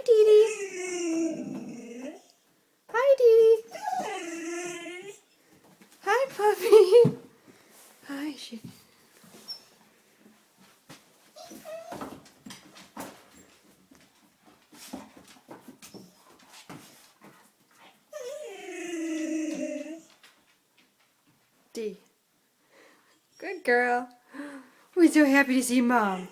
Hi, Deedee. Hi, Deedee. Hi, puppy. Hi, she. Dee. Good girl. We're so happy to see Mom.